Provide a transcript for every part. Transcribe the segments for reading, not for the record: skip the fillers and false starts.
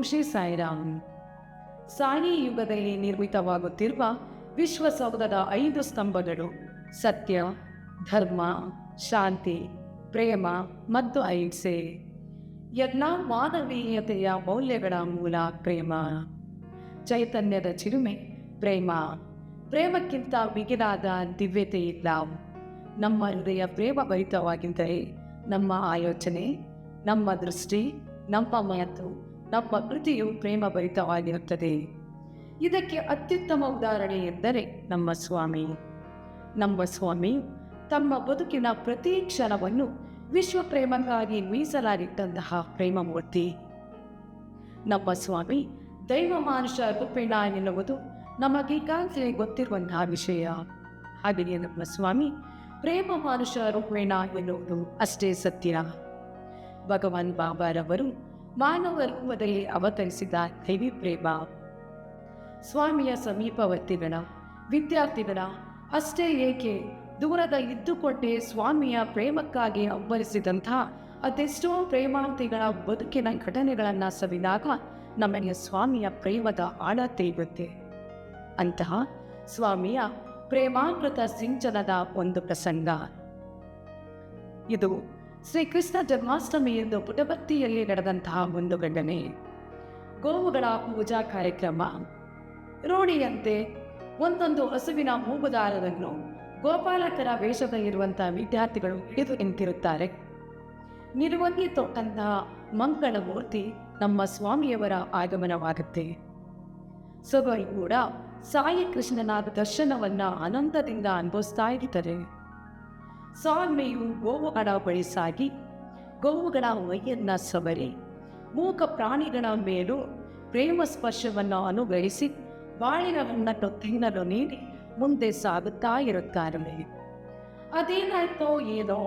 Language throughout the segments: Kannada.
ಓಂ ಶ್ರೀ ಸಾಯಿರಾಮ್. ಸಾಯಿ ಯುಗದಲ್ಲಿ ನಿರ್ಮಿತವಾಗುತ್ತಿರುವ ವಿಶ್ವಸೌಧದ 5 ಸ್ತಂಭಗಳು ಸತ್ಯ, ಧರ್ಮ, ಶಾಂತಿ, ಪ್ರೇಮ ಮತ್ತು ಅಹಿಂಸೆ. ಎಲ್ಲ ಮಾನವೀಯತೆಯ ಮೌಲ್ಯಗಳ ಮೂಲ ಪ್ರೇಮ. ಚೈತನ್ಯದ ಚಿಲುಮೆ ಪ್ರೇಮ. ಪ್ರೇಮಕ್ಕಿಂತ ಮಿಗಿಲಾದ ದಿವ್ಯತೆ ಇಲ್ಲ. ನಮ್ಮ ಹೃದಯ ಪ್ರೇಮ ಭರಿತವಾಗಿದ್ದರೆ ನಮ್ಮ ಆಲೋಚನೆ, ನಮ್ಮ ದೃಷ್ಟಿ, ನಮ್ಮ ಮಾತು, ನಮ್ಮ ಕೃತಿಯು ಪ್ರೇಮ ಭರಿತವಾಗಿರುತ್ತದೆ. ಇದಕ್ಕೆ ಅತ್ಯುತ್ತಮ ಉದಾಹರಣೆ ಎಂದರೆ ನಮ್ಮ ಸ್ವಾಮಿ. ನಮ್ಮ ಸ್ವಾಮಿ ತಮ್ಮ ಬದುಕಿನ ಪ್ರತಿ ಕ್ಷಣವನ್ನು ವಿಶ್ವ ಪ್ರೇಮಕ್ಕಾಗಿ ಮೀಸಲಾಗಿಟ್ಟಂತಹ ಪ್ರೇಮಮೂರ್ತಿ. ನಮ್ಮ ಸ್ವಾಮಿ ದೈವ ಮಾನುಷ ರೂಪೇಣ ಎನ್ನುವುದು ನಮಗೀಗಾಗಲೇ ಗೊತ್ತಿರುವಂತಹ ವಿಷಯ. ಹಾಗೆಯೇ ನಮ್ಮ ಸ್ವಾಮಿ ಪ್ರೇಮ ಮಾನುಷ ರೂಪೇಣ ಎನ್ನುವುದು ಅಷ್ಟೇ ಸತ್ಯ. ಭಗವಾನ್ ಬಾಬಾರವರು ಮಾನವ ರೂಪದಲ್ಲಿ ಅವತರಿಸಿದ ದೈವಿ ಪ್ರೇಮ. ಸ್ವಾಮಿಯ ಸಮೀಪವರ್ತಿಗಳ, ವಿದ್ಯಾರ್ಥಿಗಳ ಅಷ್ಟೇ ಏಕೆ, ದೂರದ ಇದ್ದುಕೊಂಡೇ ಸ್ವಾಮಿಯ ಪ್ರೇಮಕ್ಕಾಗಿ ಹಂಬಲಿಸಿದಂತಹ ಅದೆಷ್ಟೋ ಪ್ರೇಮಾರ್ಥಿಗಳ ಬದುಕಿನ ಘಟನೆಗಳನ್ನು ಸವಿದಾಗ ನಮಗೆ ಸ್ವಾಮಿಯ ಪ್ರೇಮದ ಆಳ ತಿಳಿಯುತ್ತೆ. ಅಂತಹ ಸ್ವಾಮಿಯ ಪ್ರೇಮಾಮೃತ ಸಿಂಚನದ ಒಂದು ಪ್ರಸಂಗ ಇದು. ಶ್ರೀಕೃಷ್ಣ ಜನ್ಮಾಷ್ಟಮಿ ಎಂದು ಪುಟಪರ್ತಿಯಲ್ಲಿ ನಡೆದಂತಹ ಒಂದು ಘಟನೆ. ಗೋವುಗಳ ಪೂಜಾ ಕಾರ್ಯಕ್ರಮ. ರೂಢಿಯಂತೆ ಒಂದೊಂದು ಹಸುವಿನ ಮೂಗುದಾರವನ್ನು ಗೋಪಾಲಕರ ವೇಷದಲ್ಲಿರುವಂತಹ ವಿದ್ಯಾರ್ಥಿಗಳು ಹಿಡಿದು ನಿಂತಿರುತ್ತಾರೆ. ನಿರುವಂಗಿ ತೊಟ್ಟಂತಹ ಮಂಗಳ ಮೂರ್ತಿ ನಮ್ಮ ಸ್ವಾಮಿಯವರ ಆಗಮನವಾಗುತ್ತೆ. ಸಭೆಯು ಕೂಡ ಸಾಯಿ ಕೃಷ್ಣನ ದರ್ಶನವನ್ನ ಆನಂದದಿಂದ ಅನುಭವಿಸ್ತಾ ಇರ್ತಾರೆ. ಸ್ವಾಮಿಯು ಗೋವುಗಳ ಬಳಿ ಸಾಗಿ ಗೋವುಗಳ ಮೈಯನ್ನ ಸವರಿ ಮೂಕ ಪ್ರಾಣಿಗಳ ಮೇಲೂ ಪ್ರೇಮ ಸ್ಪರ್ಶವನ್ನು ಅನುಗ್ರಹಿಸಿ ಬಾಳಿನ ಹಣ್ಣನ್ನು ತಿನ್ನಲು ನೀಡಿ ಮುಂದೆ ಸಾಗುತ್ತಾ ಇರುತ್ತಾರೆ. ಅದೇನಾಯ್ತೋ ಏನೋ,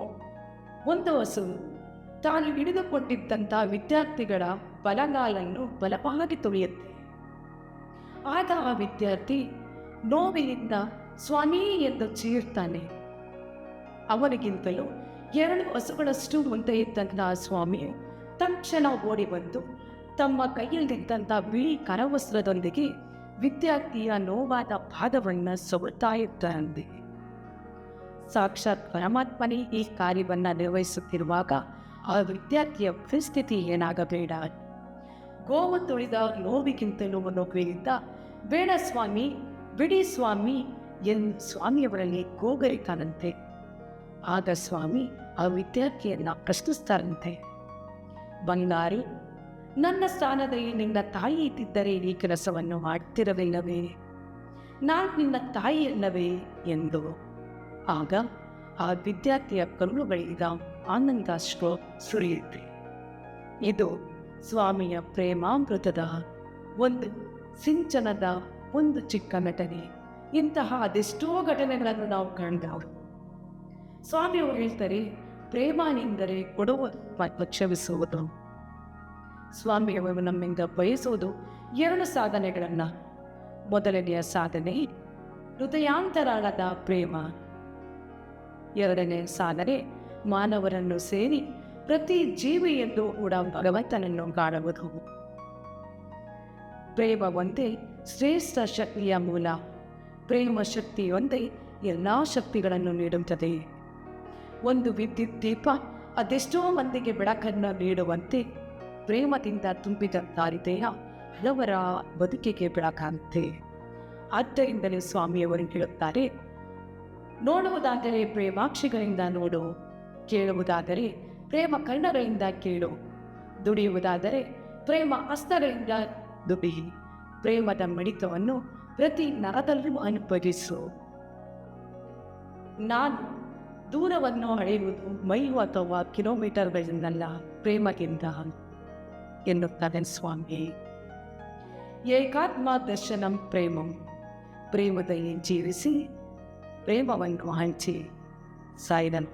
ಒಂದು ಹಸು ತಾನು ಹಿಡಿದುಕೊಂಡಿದ್ದಂಥ ವಿದ್ಯಾರ್ಥಿಗಳ ಬಲಗಾಲನ್ನು ಬಲವಾಗಿ ತುಳಿಯುತ್ತೆ. ಆಗ ಆ ವಿದ್ಯಾರ್ಥಿ ನೋವಿನಿಂದ ಸ್ವಾಮಿ ಎಂದು ಚೀರ್ತಾನೆ. ಅವನಿಗಿಂತಲೂ 2 ಹಸುಗಳಷ್ಟು ಮುಂದೆ ಇದ್ದಂತಹ ಸ್ವಾಮಿಯು ತಕ್ಷಣ ಓಡಿ ಬಂದು ತಮ್ಮ ಕೈಯಲ್ಲಿದ್ದಂಥ ಬಿಳಿ ಕರವಸ್ತ್ರದೊಂದಿಗೆ ವಿದ್ಯಾರ್ಥಿಯ ನೋವಾದ ಪಾದವನ್ನು ಸವರ್ತಾ ಇರ್ತಾರಂತೆ. ಸಾಕ್ಷಾತ್ ಪರಮಾತ್ಮನೇ ಈ ಕಾರ್ಯವನ್ನು ನಿರ್ವಹಿಸುತ್ತಿರುವಾಗ ಆ ವಿದ್ಯಾರ್ಥಿಯ ಪರಿಸ್ಥಿತಿ ಏನಾಗಬೇಡ. ಗೋವು ತುಳಿದ ನೋವಿಗಿಂತಲೂ ನೋವಿಗಿಂತ ಬೇಡ ಸ್ವಾಮಿ, ಬಿಡಿ ಸ್ವಾಮಿ ಎಂದು ಸ್ವಾಮಿಯವರಲ್ಲಿ ಗೋಗರಿತಾನಂತೆ. ಆಗ ಸ್ವಾಮಿ ಆ ವಿದ್ಯಾರ್ಥಿಯನ್ನ ಪ್ರಶ್ನಿಸ್ತಾರಂತೆ, ಬಂಗಾರಿ, ನನ್ನ ಸ್ಥಾನದಲ್ಲಿ ನಿನ್ನ ತಾಯಿ ಇದ್ದಿದ್ದರೆ ಈ ಕೆಲಸವನ್ನು ಮಾಡ್ತಿರಲಿಲ್ಲವೇ? ನಾನು ನಿನ್ನ ತಾಯಿಯಲ್ಲವೇ ಎಂದು. ಆಗ ಆ ವಿದ್ಯಾರ್ಥಿಯ ಕರುಳುಗಳಿಂದ ಆನಂದಾಶ್ರು ಸುರಿಯುತ್ತೆ. ಇದು ಸ್ವಾಮಿಯ ಪ್ರೇಮಾಮೃತದ ಒಂದು ಸಿಂಚನದ ಒಂದು ಚಿಕ್ಕ ಘಟನೆ. ಇಂತಹ ಅದೆಷ್ಟೋ ಘಟನೆಗಳನ್ನು ನಾವು ಕಾಣಬಹುದು. ಸ್ವಾಮಿಯವರು ಹೇಳ್ತಾರೆ, ಪ್ರೇಮ ಎಂದರೆ ಕೊಡುವುದು ಮತ್ತು ಕ್ಷಮಿಸುವುದು. ಸ್ವಾಮಿಯವರು ನಮ್ಮಿಂದ ಬಯಸುವುದು 2 ಸಾಧನೆಗಳನ್ನು. ಮೊದಲನೆಯ ಸಾಧನೆ ಹೃದಯಾಂತರಾಳದ ಪ್ರೇಮ. 2ನೇ ಸಾಧನೆ ಮಾನವರನ್ನು ಸೇರಿ ಪ್ರತಿ ಜೀವಿಯಲ್ಲೂ ಕೂಡ ಭಗವಂತನನ್ನು ಕಾಣುವುದು. ಪ್ರೇಮ ಒಂದೇ ಶ್ರೇಷ್ಠ ಶಕ್ತಿಯ ಮೂಲ. ಪ್ರೇಮ ಶಕ್ತಿಯೊಂದೇ ಎಲ್ಲ ಶಕ್ತಿಗಳನ್ನು ನೀಡುತ್ತದೆ. ಒಂದು ವಿದ್ಯುತ್ ದೀಪ ಅದೆಷ್ಟೋ ಮಂದಿಗೆ ಬೆಳಕನ್ನು ನೀಡುವಂತೆ ಪ್ರೇಮದಿಂದ ತುಂಬಿದಂಥ ಹೃದಯ ಹಲವರ ಬದುಕಿಗೆ ಬೆಳಕಾಗುತ್ತೆ. ಆದ್ದರಿಂದಲೇ ಸ್ವಾಮಿಯವರು ಹೇಳುತ್ತಾರೆ, ನೋಡುವುದಾದರೆ ಪ್ರೇಮಾಕ್ಷಿಗಳಿಂದ ನೋಡು, ಕೇಳುವುದಾದರೆ ಪ್ರೇಮ ಕಣ್ಣಗಳಿಂದ ಕೇಳು, ದುಡಿಯುವುದಾದರೆ ಪ್ರೇಮ ಹಸ್ತಗಳಿಂದ ದುಡಿ. ಪ್ರೇಮದ ಮಿಡಿತವನ್ನು ಪ್ರತಿ ನರದಲ್ಲೂ ಅನುಭವಿಸು. ನಾನು ದೂರವನ್ನು ಅಳೆಯುವುದು ಮೈಲು ಅಥವಾ ಕಿಲೋಮೀಟರ್ಗಳಿಂದಲ್ಲ, ಪ್ರೇಮದಿಂದ ಎನ್ನುತ್ತಾನೆ ಸ್ವಾಮಿ. ಏಕಾತ್ಮ ದರ್ಶನಂ ಪ್ರೇಮಂ. ಪ್ರೇಮದಲ್ಲಿ ಜೀವಿಸಿ ಪ್ರೇಮವನ್ನು ಹಂಚಿ. ಸಾಯಿರನ್.